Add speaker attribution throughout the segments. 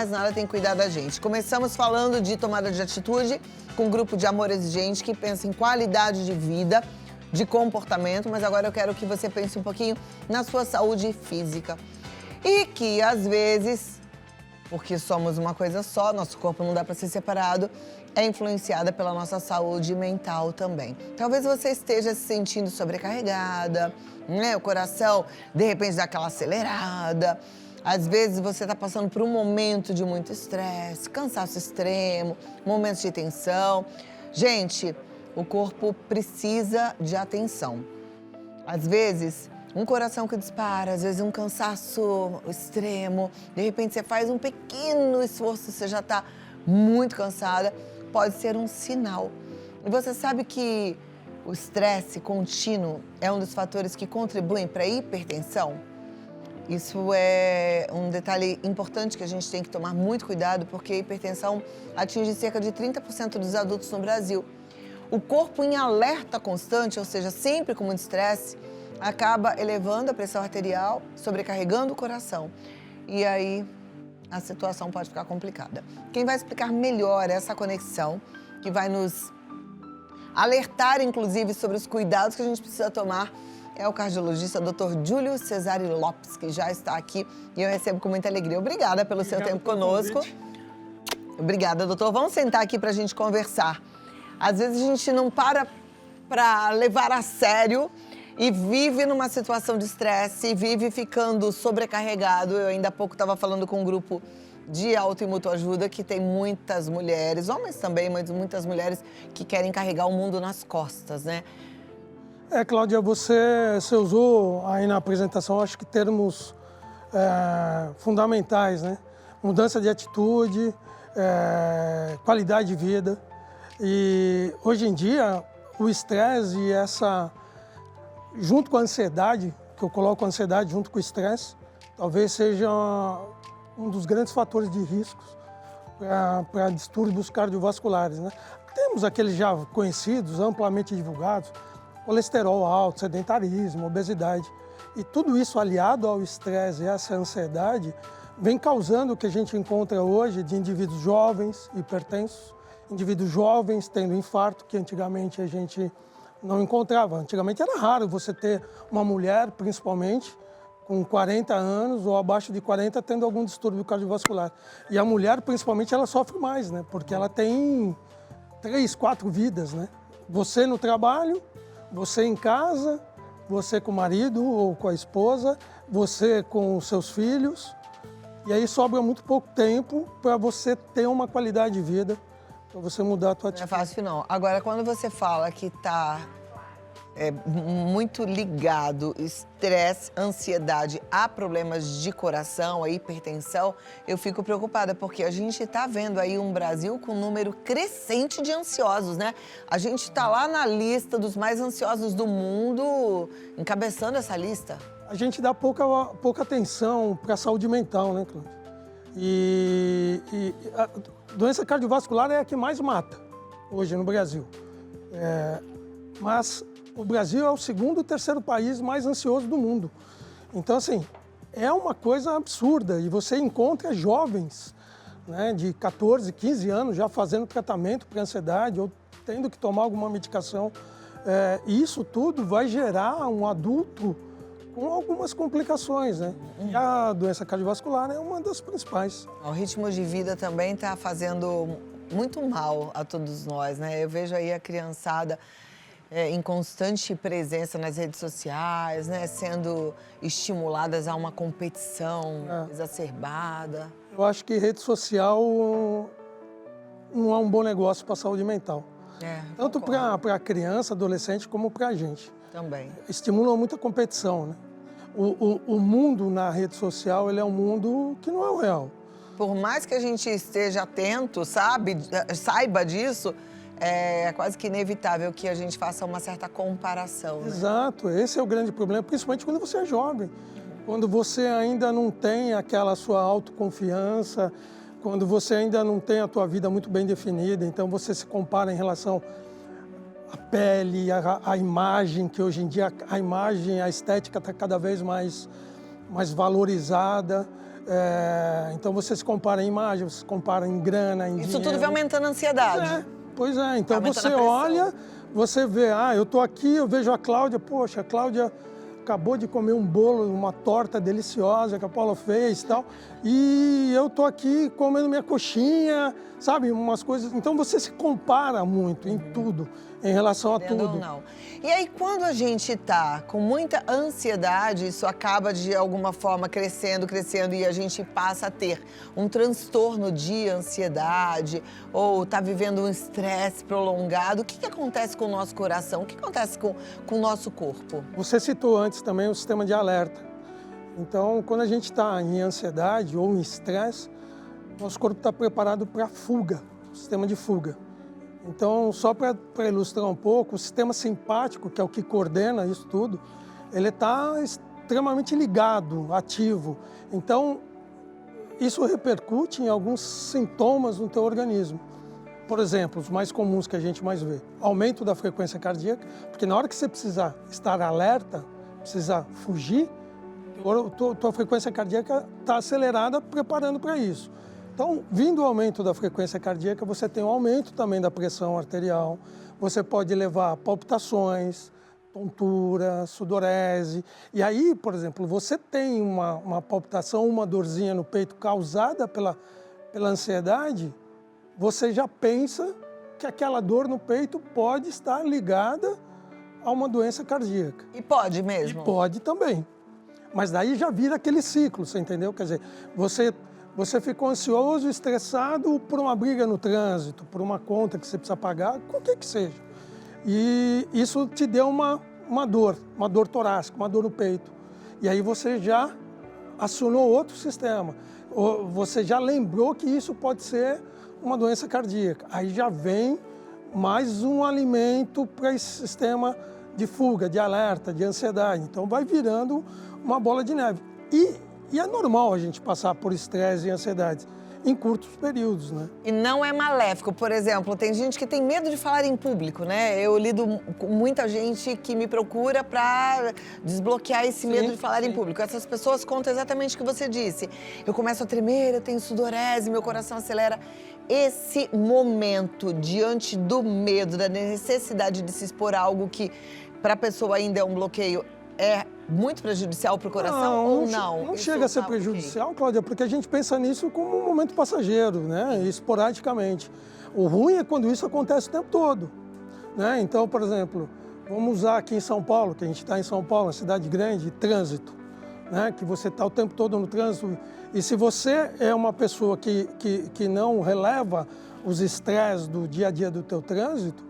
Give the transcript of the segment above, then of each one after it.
Speaker 1: mais nada tem que cuidar da gente. Começamos falando de tomada de atitude com um grupo de amor exigente que pensa em qualidade de vida, de comportamento, mas agora eu quero que você pense um pouquinho na sua saúde física. E que, às vezes, porque somos uma coisa só, nosso corpo não dá para ser separado, é influenciada pela nossa saúde mental também. Talvez você esteja se sentindo sobrecarregada, né? O coração, de repente, dá aquela acelerada. Às vezes você está passando por um momento de muito estresse, cansaço extremo, momentos de tensão. Gente, o corpo precisa de atenção. Às vezes, um coração que dispara, às vezes um cansaço extremo, de repente você faz um pequeno esforço, você já está muito cansada, pode ser um sinal. E você sabe que o estresse contínuo é um dos fatores que contribuem para a hipertensão? Isso é um detalhe importante que a gente tem que tomar muito cuidado, porque a hipertensão atinge cerca de 30% dos adultos no Brasil. O corpo em alerta constante, ou seja, sempre com muito estresse, acaba elevando a pressão arterial, sobrecarregando o coração. E aí a situação pode ficar complicada. Quem vai explicar melhor essa conexão, que vai nos alertar, inclusive, sobre os cuidados que a gente precisa tomar, é o cardiologista Dr. Júlio Cesare Lopes, que já está aqui e eu recebo com muita alegria. Obrigada pelo seu tempo conosco. Obrigada, doutor. Vamos sentar aqui para a gente conversar. Às vezes a gente não para levar a sério e vive numa situação de estresse, vive ficando sobrecarregado. Eu ainda há pouco estava falando com um grupo de auto e mutuajuda que tem muitas mulheres, homens também, mas muitas mulheres que querem carregar o mundo nas costas, né?
Speaker 2: Cláudia, você usou aí na apresentação, acho que termos fundamentais, né? Mudança de atitude, qualidade de vida. E hoje em dia, o estresse e junto com a ansiedade, que eu coloco a ansiedade junto com o estresse, talvez seja um dos grandes fatores de riscos para distúrbios cardiovasculares, né? Temos aqueles já conhecidos, amplamente divulgados, colesterol alto, sedentarismo, obesidade. E tudo isso aliado ao estresse e essa ansiedade vem causando o que a gente encontra hoje de indivíduos jovens, hipertensos, indivíduos jovens tendo infarto, que antigamente a gente não encontrava. Antigamente era raro você ter uma mulher, principalmente, com 40 anos ou abaixo de 40, tendo algum distúrbio cardiovascular. E a mulher, principalmente, ela sofre mais, né? Porque ela tem 3, 4 vidas, né? Você no trabalho, você em casa, você com o marido ou com a esposa, você com os seus filhos. E aí sobra muito pouco tempo para você ter uma qualidade de vida, para você mudar a tua atitude.
Speaker 1: Não é fácil, não. Agora, quando você fala que está muito ligado, estresse, ansiedade a problemas de coração, a hipertensão, eu fico preocupada, porque a gente está vendo aí um Brasil com um número crescente de ansiosos, né? A gente está lá na lista dos mais ansiosos do mundo, encabeçando essa lista.
Speaker 2: A gente dá pouca atenção para a saúde mental, né, Cláudia? E a doença cardiovascular é a que mais mata hoje no Brasil. Mas o Brasil é o segundo ou terceiro país mais ansioso do mundo. Então, assim, é uma coisa absurda. E você encontra jovens, né, de 14, 15 anos já fazendo tratamento para ansiedade ou tendo que tomar alguma medicação. E isso tudo vai gerar um adulto com algumas complicações, né? E a doença cardiovascular é uma das principais.
Speaker 1: O ritmo de vida também está fazendo muito mal a todos nós, né? Eu vejo aí a criançada em constante presença nas redes sociais, né? Sendo estimuladas a uma competição exacerbada.
Speaker 2: Eu acho que rede social não é um bom negócio para a saúde mental. Tanto para a criança, adolescente, como para a gente.
Speaker 1: Também.
Speaker 2: Estimulam muita competição, né? O mundo na rede social, ele é um mundo que não é o real.
Speaker 1: Por mais que a gente esteja atento, saiba disso, é quase que inevitável que a gente faça uma certa comparação, né?
Speaker 2: Exato, esse é o grande problema, principalmente quando você é jovem. Quando você ainda não tem aquela sua autoconfiança, quando você ainda não tem a tua vida muito bem definida, então você se compara em relação à pele, à imagem, que hoje em dia a imagem, a estética está cada vez mais valorizada. Então você se compara em imagem, você se compara em grana, em
Speaker 1: Isso
Speaker 2: dinheiro.
Speaker 1: tudo vai aumentando a ansiedade.
Speaker 2: Pois é. Então
Speaker 1: Aumentando
Speaker 2: você
Speaker 1: a pressão.
Speaker 2: olha, você vê, eu estou aqui, eu vejo a Cláudia, poxa, a Cláudia acabou de comer um bolo, uma torta deliciosa que a Paula fez e tal, e eu estou aqui comendo minha coxinha, sabe, umas coisas. Então você se compara muito em tudo, em relação a
Speaker 1: Querendo
Speaker 2: tudo.
Speaker 1: ou não. E aí, quando a gente está com muita ansiedade, isso acaba de alguma forma crescendo e a gente passa a ter um transtorno de ansiedade ou está vivendo um estresse prolongado. O que acontece com o nosso coração? O que acontece com o nosso corpo?
Speaker 2: Você citou antes também o sistema de alerta. Então, quando a gente está em ansiedade ou em estresse, nosso corpo está preparado para fuga, sistema de fuga. Então, só para ilustrar um pouco, o sistema simpático, que é o que coordena isso tudo, ele está extremamente ligado, ativo. Então, isso repercute em alguns sintomas no teu organismo. Por exemplo, os mais comuns que a gente mais vê. Aumento da frequência cardíaca, porque na hora que você precisar estar alerta, precisar fugir, tua frequência cardíaca está acelerada, preparando para isso. Então, vindo o aumento da frequência cardíaca, você tem um aumento também da pressão arterial, você pode levar a palpitações, tontura, sudorese. E aí, por exemplo, você tem uma palpitação, uma dorzinha no peito causada pela ansiedade, você já pensa que aquela dor no peito pode estar ligada a uma doença cardíaca.
Speaker 1: E pode mesmo?
Speaker 2: E pode também. Mas daí já vira aquele ciclo, você entendeu? Quer dizer, você ficou ansioso, estressado por uma briga no trânsito, por uma conta que você precisa pagar, qualquer que seja. E isso te deu uma dor torácica, uma dor no peito. E aí você já acionou outro sistema. Você já lembrou que isso pode ser uma doença cardíaca. Aí já vem mais um alimento para esse sistema de fuga, de alerta, de ansiedade. Então vai virando uma bola de neve. E é normal a gente passar por estresse e ansiedade em curtos períodos, né?
Speaker 1: E não é maléfico. Por exemplo, tem gente que tem medo de falar em público, né? Eu lido com muita gente que me procura para desbloquear esse medo de falar em público. Essas pessoas contam exatamente o que você disse. Eu começo a tremer, eu tenho sudorese, meu coração acelera. Esse momento diante do medo, da necessidade de se expor a algo que para a pessoa ainda é um bloqueio, é muito prejudicial para o coração ou não?
Speaker 2: Não chega a ser prejudicial, Cláudia, porque a gente pensa nisso como um momento passageiro, né? Esporadicamente. O ruim é quando isso acontece o tempo todo, né? Então, por exemplo, vamos usar aqui em São Paulo, que a gente está em São Paulo, uma cidade grande, trânsito, né? Que você está o tempo todo no trânsito. E se você é uma pessoa que não releva os estresses do dia a dia do teu trânsito,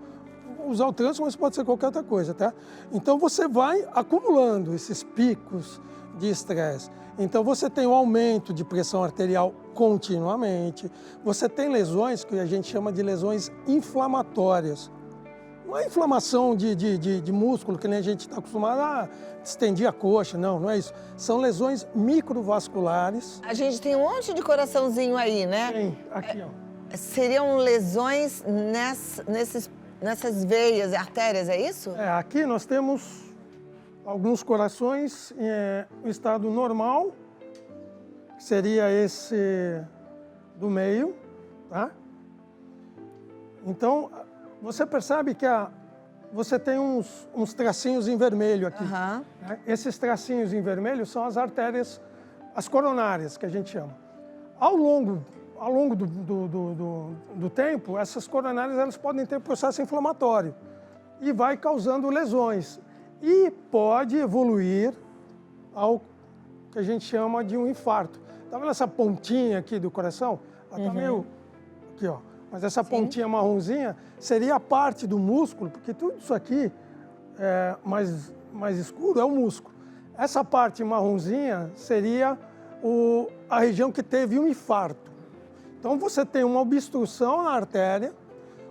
Speaker 2: usar o trânsito, mas pode ser qualquer outra coisa, tá? Então você vai acumulando esses picos de estresse. Então você tem um aumento de pressão arterial continuamente, você tem lesões que a gente chama de lesões inflamatórias. Não é inflamação de músculo, que nem a gente está acostumado a estender a coxa, não é isso. São lesões microvasculares.
Speaker 1: A gente tem um monte de coraçãozinho aí, né?
Speaker 2: Tem, aqui, ó.
Speaker 1: Seriam lesões nessas veias e artérias, é isso?
Speaker 2: Aqui nós temos alguns corações em estado normal, que seria esse do meio, tá? Então, você percebe que você tem uns tracinhos em vermelho aqui.
Speaker 1: Uhum.
Speaker 2: Né? Esses tracinhos em vermelho são as artérias, as coronárias, que a gente chama. Ao longo do tempo, essas coronárias elas podem ter processo inflamatório e vai causando lesões. E pode evoluir ao que a gente chama de um infarto. Tá vendo essa pontinha aqui do coração? Ela tá meio aqui, ó. Mas essa pontinha marronzinha seria a parte do músculo, porque tudo isso aqui mais escuro é o músculo. Essa parte marronzinha seria a região que teve um infarto. Então você tem uma obstrução na artéria,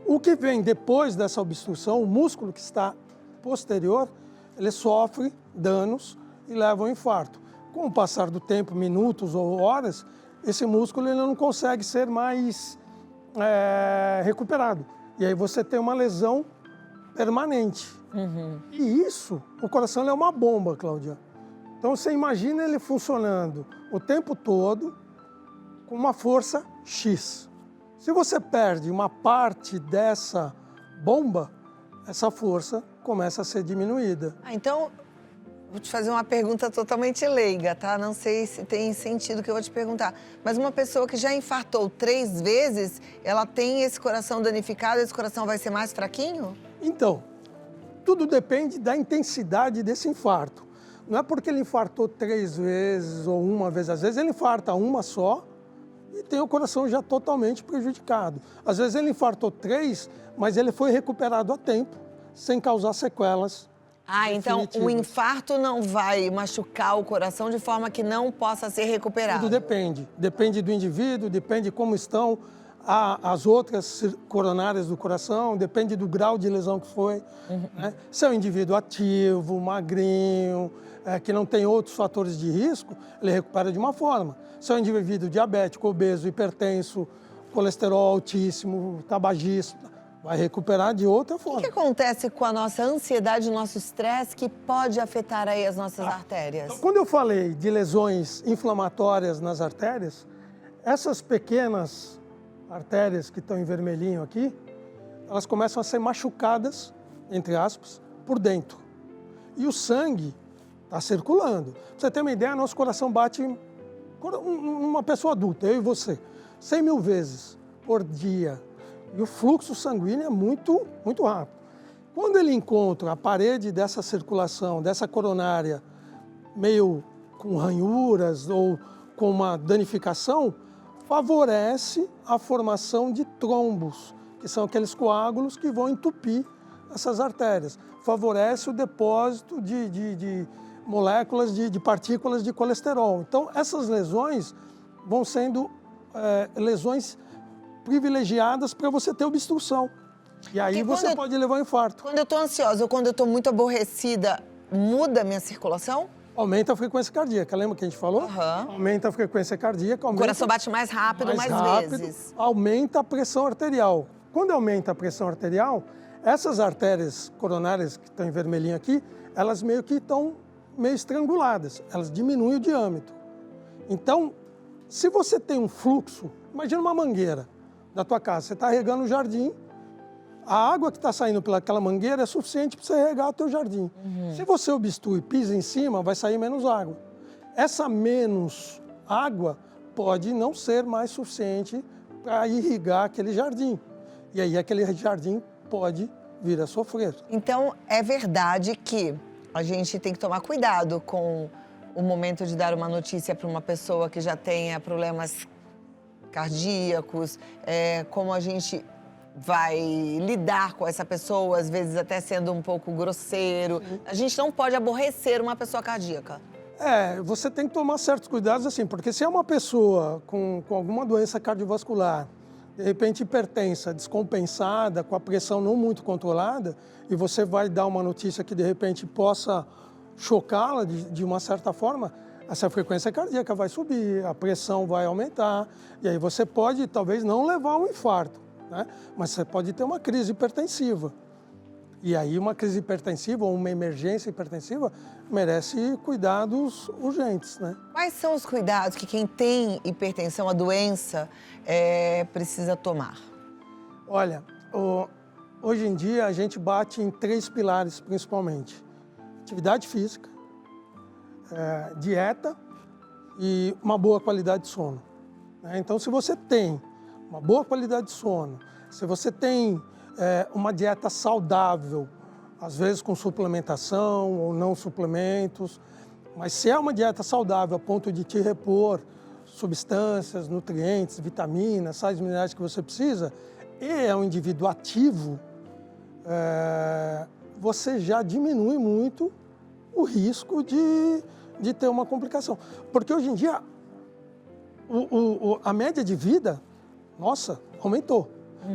Speaker 2: o que vem depois dessa obstrução, o músculo que está posterior, ele sofre danos e leva ao infarto. Com o passar do tempo, minutos ou horas, esse músculo ele não consegue ser mais recuperado. E aí você tem uma lesão permanente. E isso, o coração é uma bomba, Cláudia. Então, você imagina ele funcionando o tempo todo com uma força X. Se você perde uma parte dessa bomba, essa força começa a ser diminuída.
Speaker 1: Então, vou te fazer uma pergunta totalmente leiga, tá? Não sei se tem sentido o que eu vou te perguntar. Mas uma pessoa que já infartou 3 vezes, ela tem esse coração danificado, esse coração vai ser mais fraquinho?
Speaker 2: Então, tudo depende da intensidade desse infarto. Não é porque ele infartou 3 vezes ou uma vez, às vezes ele infarta uma só e tem o coração já totalmente prejudicado. Às vezes ele infartou 3, mas ele foi recuperado a tempo, sem causar sequelas.
Speaker 1: Então o infarto não vai machucar o coração de forma que não possa ser recuperado?
Speaker 2: Tudo depende. Depende do indivíduo, depende de como estão as outras coronárias do coração, depende do grau de lesão que foi. Né? Se é um indivíduo ativo, magrinho, que não tem outros fatores de risco, ele recupera de uma forma. Se é um indivíduo diabético, obeso, hipertenso, colesterol altíssimo, tabagista, vai recuperar de outra forma.
Speaker 1: O que acontece com a nossa ansiedade, o nosso estresse, que pode afetar aí as nossas artérias?
Speaker 2: Então, quando eu falei de lesões inflamatórias nas artérias, essas pequenas artérias que estão em vermelhinho aqui, elas começam a ser machucadas, entre aspas, por dentro. E o sangue está circulando. Pra você ter uma ideia, nosso coração bate, uma pessoa adulta, eu e você, 100 mil vezes por dia. E o fluxo sanguíneo é muito, muito rápido. Quando ele encontra a parede dessa circulação, dessa coronária, meio com ranhuras ou com uma danificação, favorece a formação de trombos, que são aqueles coágulos que vão entupir essas artérias. Favorece o depósito de moléculas, de partículas de colesterol. Então, essas lesões vão sendo lesões privilegiadas para você ter obstrução. E aí você pode levar um infarto.
Speaker 1: Quando eu estou ansiosa ou quando eu estou muito aborrecida, muda a minha circulação?
Speaker 2: Aumenta a frequência cardíaca, lembra que a gente falou? Aumenta a frequência cardíaca.
Speaker 1: O coração bate mais rápido, mais vezes.
Speaker 2: Aumenta a pressão arterial. Quando aumenta a pressão arterial, essas artérias coronárias que estão em vermelhinho aqui, elas meio que estão meio estranguladas, elas diminuem o diâmetro. Então, se você tem um fluxo, imagina uma mangueira da tua casa, você está regando o jardim, a água que está saindo pelaquela mangueira é suficiente para você regar o teu jardim. Se você obstrui, pisa em cima, vai sair menos água. Essa menos água pode não ser mais suficiente para irrigar aquele jardim. E aí aquele jardim pode vir a sofrer.
Speaker 1: Então, é verdade que a gente tem que tomar cuidado com o momento de dar uma notícia para uma pessoa que já tenha problemas cardíacos, como a gente vai lidar com essa pessoa, às vezes até sendo um pouco grosseiro. A gente não pode aborrecer uma pessoa cardíaca.
Speaker 2: Você tem que tomar certos cuidados assim, porque se é uma pessoa com alguma doença cardiovascular, de repente hipertensa, descompensada, com a pressão não muito controlada, e você vai dar uma notícia que de repente possa chocá-la de uma certa forma, essa frequência cardíaca vai subir, a pressão vai aumentar, e aí você pode talvez não levar a um infarto, né? Mas você pode ter uma crise hipertensiva. E aí uma crise hipertensiva ou uma emergência hipertensiva merece cuidados urgentes, né?
Speaker 1: Quais são os cuidados que quem tem hipertensão, a doença, precisa tomar?
Speaker 2: Olha, hoje em dia a gente bate em 3 pilares principalmente. Atividade física, dieta e uma boa qualidade de sono. Né? Então, se você tem uma boa qualidade de sono, se você tem uma dieta saudável, às vezes com suplementação ou não suplementos, mas se é uma dieta saudável a ponto de te repor substâncias, nutrientes, vitaminas, sais minerais que você precisa, e é um indivíduo ativo, você já diminui muito o risco de ter uma complicação. Porque hoje em dia, a média de vida, nossa, aumentou.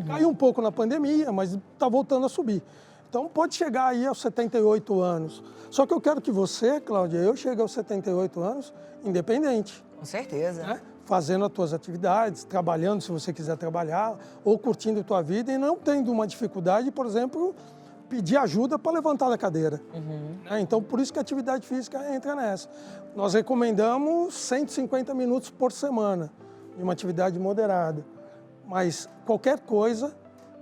Speaker 2: Caiu um pouco na pandemia, mas está voltando a subir. Então, pode chegar aí aos 78 anos. Só que eu quero que você, Cláudia, eu chegue aos 78 anos independente.
Speaker 1: Com certeza.
Speaker 2: Né? Fazendo as tuas atividades, trabalhando se você quiser trabalhar, ou curtindo a tua vida e não tendo uma dificuldade, por exemplo, pedir ajuda para levantar da cadeira. Então, por isso que a atividade física entra nessa. Nós recomendamos 150 minutos por semana de uma atividade moderada. Mas qualquer coisa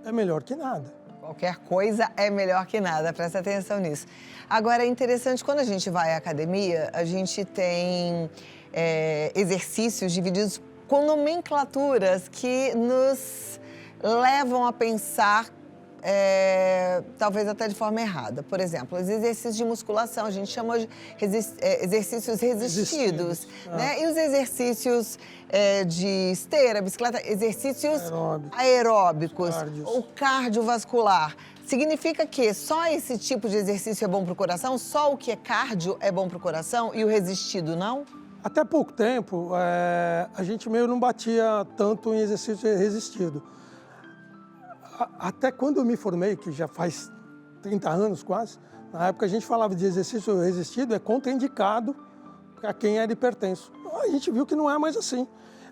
Speaker 2: é melhor que nada.
Speaker 1: Qualquer coisa é melhor que nada, presta atenção nisso. Agora, é interessante, quando a gente vai à academia, a gente tem exercícios divididos com nomenclaturas que nos levam a pensar talvez até de forma errada. Por exemplo, os exercícios de musculação, a gente chama de exercícios resistidos, né? E os exercícios de esteira, bicicleta, exercícios aeróbicos ou cardiovascular. Significa que só esse tipo de exercício é bom para o coração? Só o que é cardio é bom para o coração e o resistido não?
Speaker 2: Até pouco tempo, a gente meio não batia tanto em exercício resistido. Até quando eu me formei, que já faz 30 anos quase, na época a gente falava de exercício resistido, é contraindicado para quem era hipertenso. A gente viu que não é mais assim.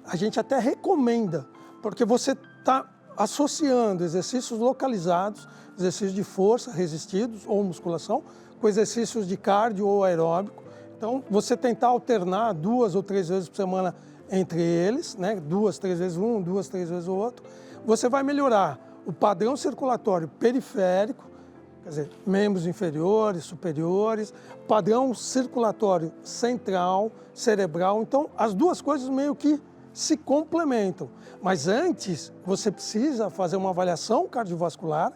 Speaker 2: A gente até recomenda, porque você está associando exercícios localizados, exercícios de força resistidos ou musculação, com exercícios de cardio ou aeróbico. Então, você tentar alternar 2 ou 3 vezes por semana entre eles, né? 2, 3 vezes um, 2, 3 vezes o outro, você vai melhorar o padrão circulatório periférico, quer dizer, membros inferiores, superiores, padrão circulatório central, cerebral. Então, as duas coisas meio que se complementam. Mas antes, você precisa fazer uma avaliação cardiovascular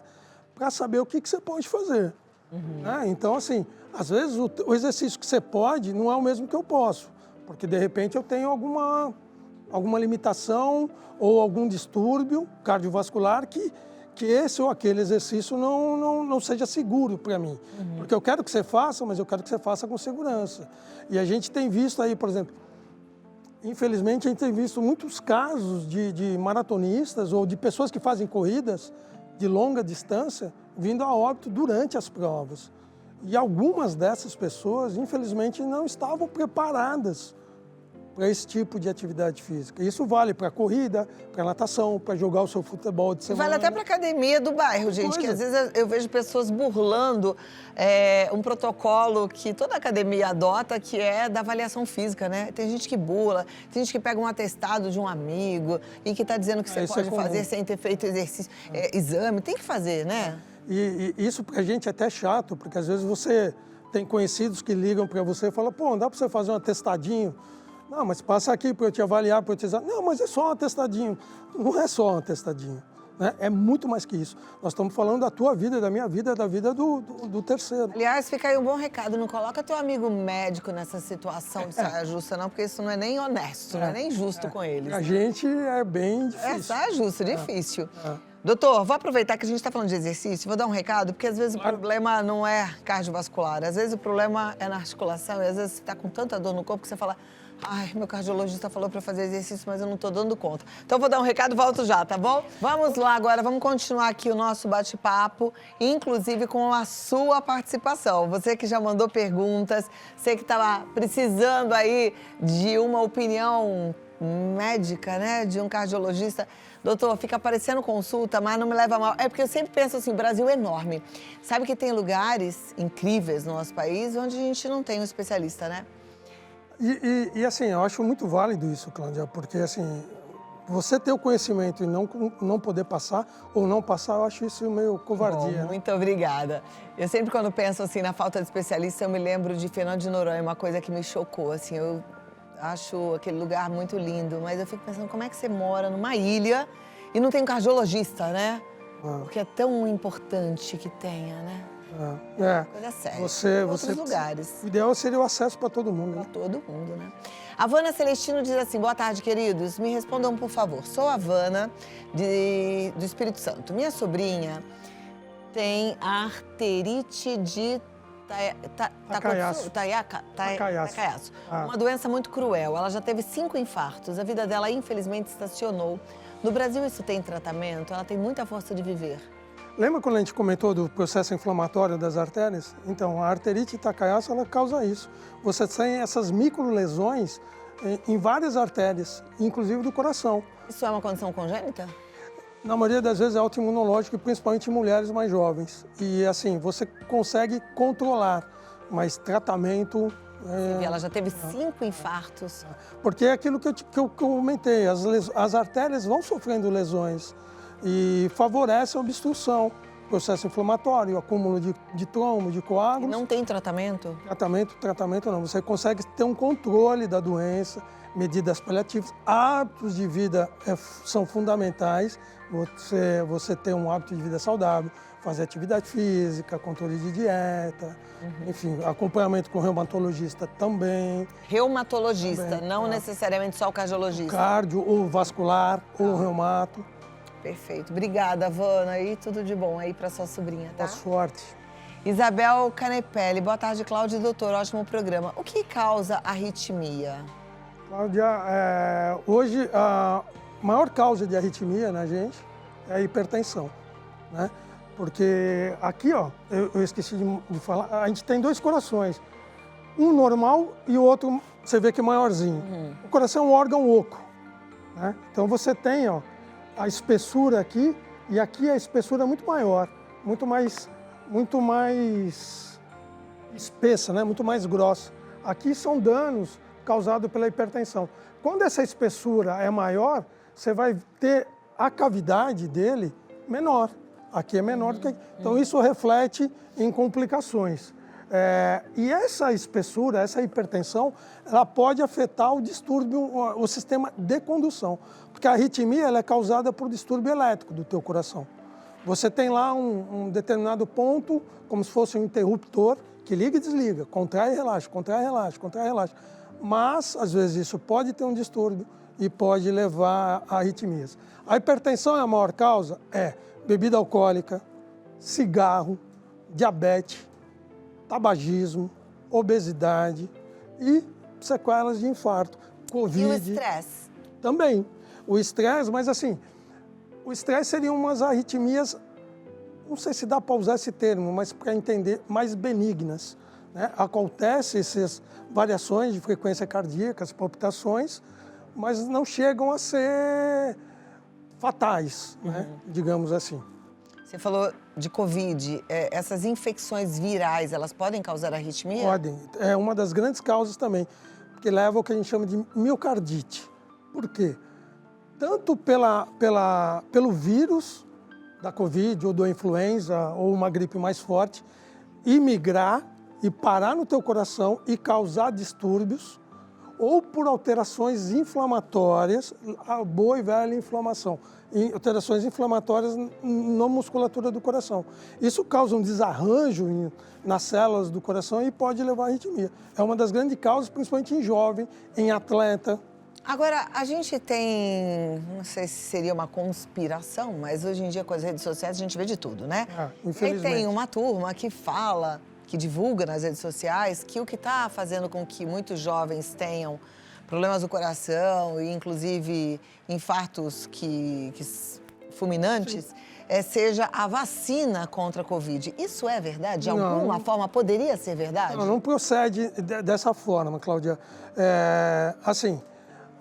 Speaker 2: para saber o que você pode fazer. Né? Então, assim, às vezes o exercício que você pode não é o mesmo que eu posso, porque de repente eu tenho alguma limitação ou algum distúrbio cardiovascular que esse ou aquele exercício não seja seguro para mim. Porque eu quero que você faça, mas eu quero que você faça com segurança. E a gente tem visto aí, por exemplo, infelizmente a gente tem visto muitos casos de maratonistas ou de pessoas que fazem corridas de longa distância vindo a óbito durante as provas. E algumas dessas pessoas, infelizmente, não estavam preparadas para esse tipo de atividade física. Isso vale para corrida, para natação, para jogar o seu futebol de semana.
Speaker 1: Vale até para academia do bairro, gente, que às vezes eu vejo pessoas burlando um protocolo que toda academia adota, que é da avaliação física, né? Tem gente que burla, tem gente que pega um atestado de um amigo e que está dizendo que você pode fazer sem ter feito exercício, exame. Tem que fazer, né?
Speaker 2: E isso para a gente é até chato, porque às vezes você tem conhecidos que ligam para você e falam, pô, não dá para você fazer um atestadinho? Não, mas passa aqui para eu te avaliar, para eu te dizer. Não, mas é só um atestadinho. Não é só um atestadinho, né? É muito mais que isso. Nós estamos falando da tua vida, da minha vida, da vida do terceiro.
Speaker 1: Aliás, fica aí um bom recado. Não coloca teu amigo médico nessa situação de saia justa, não, porque isso não é nem honesto, não é nem justo com eles.
Speaker 2: A gente é bem difícil.
Speaker 1: Saia justa, difícil. Doutor, vou aproveitar que a gente está falando de exercício, vou dar um recado, porque às vezes o problema não é cardiovascular, às vezes o problema é na articulação, e às vezes você está com tanta dor no corpo que você fala, ai, meu cardiologista falou para fazer exercício, mas eu não estou dando conta. Então, vou dar um recado e volto já, tá bom? Vamos lá agora, vamos continuar aqui o nosso bate-papo, inclusive com a sua participação. Você que já mandou perguntas, você que estava precisando aí de uma opinião médica, né, de um cardiologista. Doutor, fica aparecendo consulta, mas não me leva mal. É porque eu sempre penso assim, o Brasil é enorme. Sabe que tem lugares incríveis no nosso país onde a gente não tem um especialista, né?
Speaker 2: E assim, eu acho muito válido isso, Clândia, porque assim, você ter o conhecimento e não poder passar ou não passar, eu acho isso meio covardia.
Speaker 1: Bom, muito obrigada. Eu sempre, quando penso assim na falta de especialista, eu me lembro de Fernando de Noronha, uma coisa que me chocou, assim, eu acho aquele lugar muito lindo, mas eu fico pensando como é que você mora numa ilha e não tem um cardiologista, né? Porque é tão importante que tenha, né? Coisa séria. Outros lugares.
Speaker 2: O ideal seria o acesso para todo mundo.
Speaker 1: Para todo mundo, né? A Vana Celestino diz assim, boa tarde, queridos. Me respondam, por favor. Sou a Vana, do Espírito Santo. Minha sobrinha tem arterite de Takayasu. Uma doença muito cruel. Ela já teve 5 infartos. A vida dela, infelizmente, estacionou. No Brasil, isso tem tratamento? Ela tem muita força de viver.
Speaker 2: Lembra quando a gente comentou do processo inflamatório das artérias? Então, a arterite Takayasu, ela causa isso. Você tem essas microlesões em várias artérias, inclusive do coração.
Speaker 1: Isso é uma condição congênita?
Speaker 2: Na maioria das vezes é autoimunológico, e principalmente em mulheres mais jovens. E assim, você consegue controlar, mas tratamento...
Speaker 1: Ela já teve 5 infartos.
Speaker 2: Porque é aquilo que eu comentei, as artérias vão sofrendo lesões e favorece a obstrução, processo inflamatório, acúmulo de trombo, de coágulos.
Speaker 1: E não tem tratamento?
Speaker 2: Tratamento não. Você consegue ter um controle da doença, medidas paliativas, hábitos de vida são fundamentais. Você ter um hábito de vida saudável, fazer atividade física, controle de dieta, enfim, acompanhamento com reumatologista também.
Speaker 1: Reumatologista,
Speaker 2: Também,
Speaker 1: não necessariamente só o cardiologista.
Speaker 2: Cardio, ou vascular, ou reumato.
Speaker 1: Perfeito. Obrigada, Vana. E tudo de bom aí para sua sobrinha, tá?
Speaker 2: Boa sorte.
Speaker 1: Isabel Canepelli. Boa tarde, Cláudia e doutor. Ótimo programa. O que causa arritmia?
Speaker 2: Cláudia, hoje a maior causa de arritmia na gente é a hipertensão, né? Porque aqui, ó, eu esqueci de falar, a gente tem 2 corações, um normal e o outro, você vê que é maiorzinho. O coração é um órgão oco, né? Então você tem, ó, a espessura aqui, e aqui a espessura é muito maior, muito mais espessa, né? Muito mais grossa. Aqui são danos causados pela hipertensão. Quando essa espessura é maior, você vai ter a cavidade dele menor. Aqui é menor do que aqui. Então isso reflete em complicações. E essa espessura, essa hipertensão, ela pode afetar o distúrbio, o sistema de condução. Porque a arritmia ela é causada por distúrbio elétrico do teu coração. Você tem lá um determinado ponto, como se fosse um interruptor, que liga e desliga, contrai e relaxa, contrai e relaxa, contrai e relaxa. Mas, às vezes, isso pode ter um distúrbio e pode levar a arritmias. A hipertensão é a maior causa? Bebida alcoólica, cigarro, diabetes, tabagismo, obesidade e sequelas de infarto, Covid.
Speaker 1: E o estresse?
Speaker 2: Também. O estresse, mas assim, o estresse seria umas arritmias, não sei se dá para usar esse termo, mas para entender, mais benignas, né? Acontecem essas variações de frequência cardíaca, as palpitações, mas não chegam a ser fatais, né? Digamos assim.
Speaker 1: Você falou de Covid. Essas infecções virais, elas podem causar arritmia?
Speaker 2: Podem. É uma das grandes causas também, porque leva ao que a gente chama de miocardite. Por quê? Tanto pelo vírus da Covid ou da influenza ou uma gripe mais forte, migrar e parar no teu coração e causar distúrbios, ou por alterações inflamatórias, a boa e velha inflamação, alterações inflamatórias na musculatura do coração. Isso causa um desarranjo nas células do coração e pode levar à arritmia. É uma das grandes causas, principalmente em jovem, em atleta.
Speaker 1: Agora, a gente tem, não sei se seria uma conspiração, mas hoje em dia com as redes sociais a gente vê de tudo, né?
Speaker 2: Infelizmente.
Speaker 1: E tem uma turma que fala, que divulga nas redes sociais, que o que está fazendo com que muitos jovens tenham problemas do coração e, inclusive, infartos fulminantes, seja a vacina contra a Covid. Isso é verdade? De alguma forma poderia ser verdade?
Speaker 2: Não procede dessa forma, Cláudia. Assim,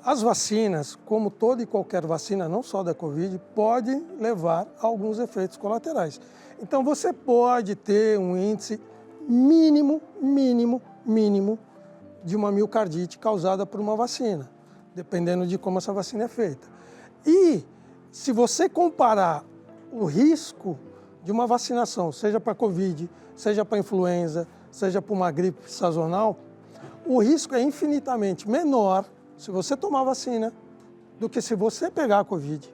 Speaker 2: as vacinas, como toda e qualquer vacina, não só da Covid, pode levar a alguns efeitos colaterais. Então, você pode ter um índice mínimo de uma miocardite causada por uma vacina, dependendo de como essa vacina é feita. E se você comparar o risco de uma vacinação, seja para Covid, seja para influenza, seja para uma gripe sazonal, o risco é infinitamente menor se você tomar vacina do que se você pegar a Covid.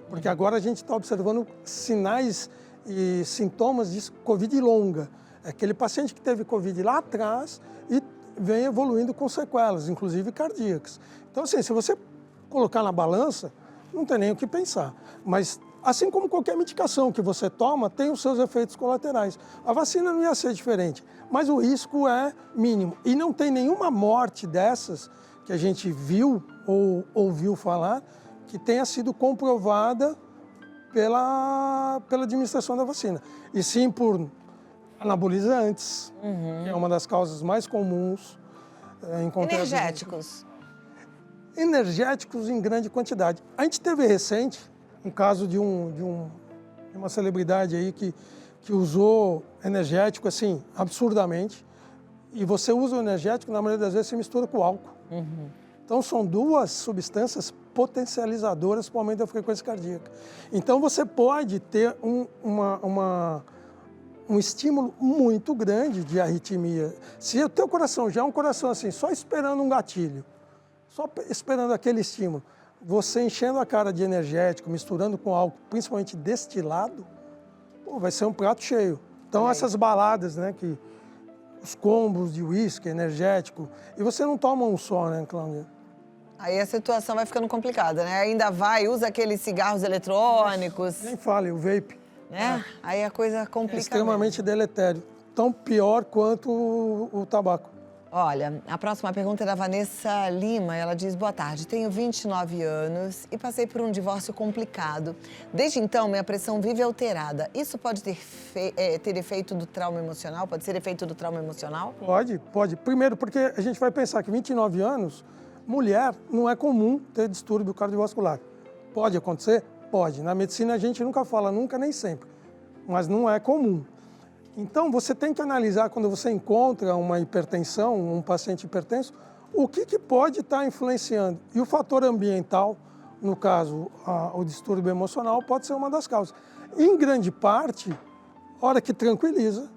Speaker 2: Porque agora a gente está observando sinais e sintomas de Covid longa. É aquele paciente que teve Covid lá atrás e vem evoluindo com sequelas, inclusive cardíacas. Então, assim, se você colocar na balança, não tem nem o que pensar. Mas, assim como qualquer medicação que você toma, tem os seus efeitos colaterais. A vacina não ia ser diferente, mas o risco é mínimo. E não tem nenhuma morte dessas que a gente viu ou ouviu falar que tenha sido comprovada pela administração da vacina. E sim por anabolizantes, que é uma das causas mais comuns encontradas.
Speaker 1: Energéticos?
Speaker 2: Energéticos em grande quantidade. A gente teve recente um caso de uma celebridade aí que usou energético, assim, absurdamente. E você usa o energético, na maioria das vezes, se mistura com álcool. Então, são duas substâncias potencializadoras para o aumento da frequência cardíaca. Então, você pode ter um estímulo muito grande de arritmia. Se o teu coração já é um coração assim, só esperando um gatilho, só esperando aquele estímulo, você enchendo a cara de energético, misturando com álcool, principalmente destilado, pô, vai ser um prato cheio. Então, essas baladas, né, os combos de uísque, energético, e você não toma um só, né, Cláudia?
Speaker 1: Aí a situação vai ficando complicada, né? Ainda usa aqueles cigarros eletrônicos.
Speaker 2: Nem fale, o vape.
Speaker 1: Né? Aí a coisa complica.
Speaker 2: É extremamente deletério. Tão pior quanto o tabaco.
Speaker 1: Olha, a próxima pergunta é da Vanessa Lima. Ela diz: boa tarde, tenho 29 anos e passei por um divórcio complicado. Desde então, minha pressão vive alterada. Isso pode ter efeito do trauma emocional? Pode ser efeito do trauma emocional?
Speaker 2: Pode. Primeiro, porque a gente vai pensar que 29 anos, mulher, não é comum ter distúrbio cardiovascular. Pode acontecer? Pode. Na medicina a gente nunca fala nunca, nem sempre. Mas não é comum. Então, você tem que analisar, quando você encontra uma hipertensão, um paciente hipertenso, o que pode estar influenciando. E o fator ambiental, no caso, o distúrbio emocional, pode ser uma das causas. Em grande parte, hora que tranquiliza,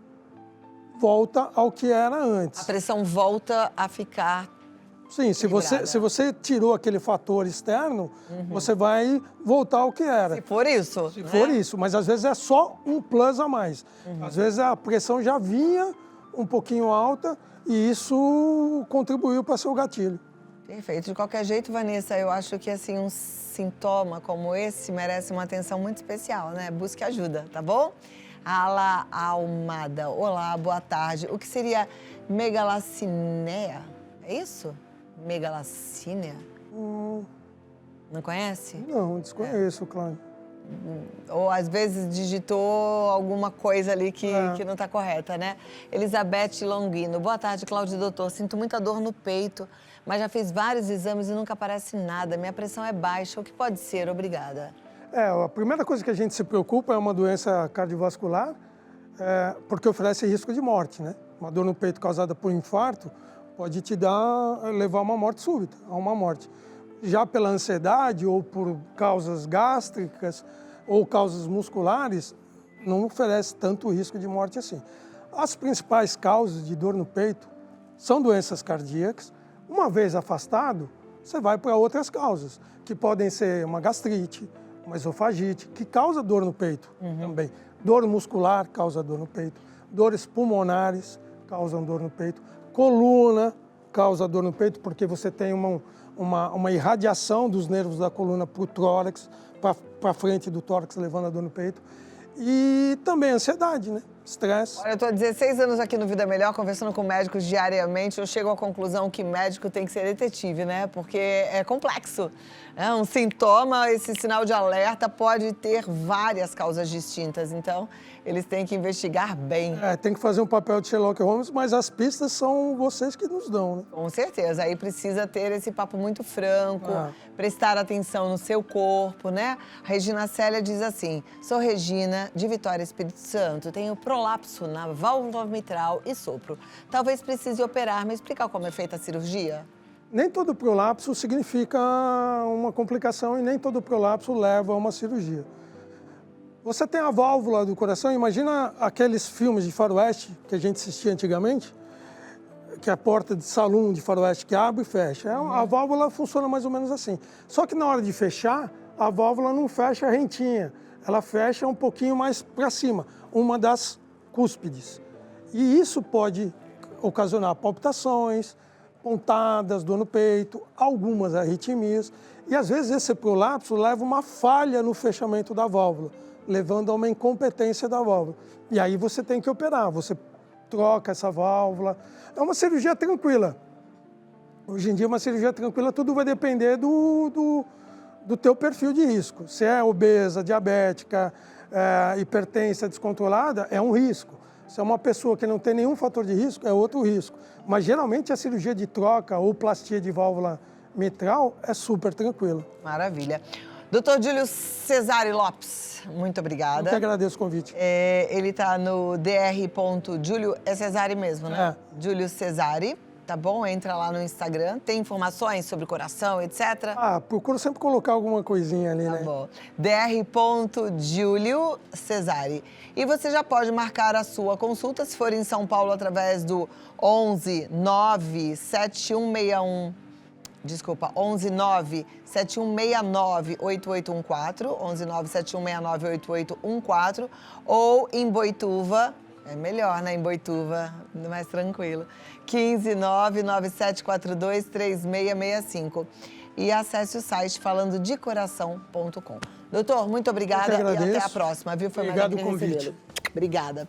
Speaker 2: volta ao que era antes.
Speaker 1: A pressão volta a ficar...
Speaker 2: Sim, se você tirou aquele fator externo, você vai voltar ao que era.
Speaker 1: Se for isso.
Speaker 2: Se for isso, mas às vezes é só um plus a mais. Às vezes a pressão já vinha um pouquinho alta e isso contribuiu para seu gatilho.
Speaker 1: Perfeito. De qualquer jeito, Vanessa, eu acho que assim, um sintoma como esse merece uma atenção muito especial, né? Busque ajuda, tá bom? Ala Almada, olá, boa tarde. O que seria megalacineia? É isso? Megalacínia? Não conhece?
Speaker 2: Não, desconheço, Cláudia.
Speaker 1: Ou às vezes digitou alguma coisa ali que não está correta, né? Elizabeth Longino. Boa tarde, Cláudio, doutor. Sinto muita dor no peito, mas já fiz vários exames e nunca aparece nada. Minha pressão é baixa. O que pode ser? Obrigada.
Speaker 2: A primeira coisa que a gente se preocupa é uma doença cardiovascular, porque oferece risco de morte, né? Uma dor no peito causada por infarto pode levar a uma morte súbita, a uma morte. Já pela ansiedade ou por causas gástricas ou causas musculares, não oferece tanto risco de morte assim. As principais causas de dor no peito são doenças cardíacas. Uma vez afastado, você vai para outras causas, que podem ser uma gastrite, uma esofagite, que causa dor no peito também. Dor muscular causa dor no peito. Dores pulmonares causam dor no peito. Coluna causa dor no peito, porque você tem uma irradiação dos nervos da coluna para o tórax, para frente do tórax, levando a dor no peito. E também ansiedade, né? Estresse.
Speaker 1: Olha, eu estou há 16 anos aqui no Vida Melhor, conversando com médicos diariamente. Eu chego à conclusão que médico tem que ser detetive, né? Porque é complexo. É um sintoma, esse sinal de alerta pode ter várias causas distintas. Então, eles têm que investigar bem.
Speaker 2: Tem que fazer um papel de Sherlock Holmes, mas as pistas são vocês que nos dão, né?
Speaker 1: Com certeza. Aí precisa ter esse papo muito franco, prestar atenção no seu corpo, né? A Regina Célia diz assim: sou Regina, de Vitória, Espírito Santo. Tenho prolapso na válvula mitral e sopro. Talvez precise operar. Me explica como é feita a cirurgia?
Speaker 2: Nem todo prolapso significa uma complicação e nem todo prolapso leva a uma cirurgia. Você tem a válvula do coração, imagina aqueles filmes de faroeste que a gente assistia antigamente, que é a porta de salão de faroeste que abre e fecha. A válvula funciona mais ou menos assim. Só que na hora de fechar, a válvula não fecha rentinha, ela fecha um pouquinho mais para cima, uma das cúspides. E isso pode ocasionar palpitações, pontadas, dor no peito, algumas arritmias. E às vezes esse prolapso leva uma falha no fechamento da válvula, levando a uma incompetência da válvula. E aí você tem que operar, você troca essa válvula. É uma cirurgia tranquila. Hoje em dia, uma cirurgia tranquila, tudo vai depender do teu perfil de risco. Se é obesa, diabética, hipertensa, descontrolada, é um risco. Se é uma pessoa que não tem nenhum fator de risco, é outro risco. Mas geralmente a cirurgia de troca ou plastia de válvula mitral é super tranquila.
Speaker 1: Maravilha. Doutor Júlio Cesare Lopes, muito obrigada.
Speaker 2: Eu que agradeço o convite.
Speaker 1: Ele está no dr.Júlio, é Cesare mesmo, né? Júlio Cesare, tá bom? Entra lá no Instagram, tem informações sobre coração, etc.
Speaker 2: Procuro sempre colocar alguma coisinha ali, né?
Speaker 1: Tá bom. dr.Júlio Cesare. E você já pode marcar a sua consulta, se for em São Paulo, através do 11 9 7161. Desculpa, 11 9 7169 8814, 11 9 7169 8814, ou em Boituva, é melhor, né? Em Boituva, mais tranquilo, 15 9 9742 3665. E acesse o site falandodecoração.com. Doutor, muito obrigada e até a próxima, viu? Foi
Speaker 2: Obrigado
Speaker 1: uma alegria
Speaker 2: pelo convite.
Speaker 1: recebê-lo. Obrigada.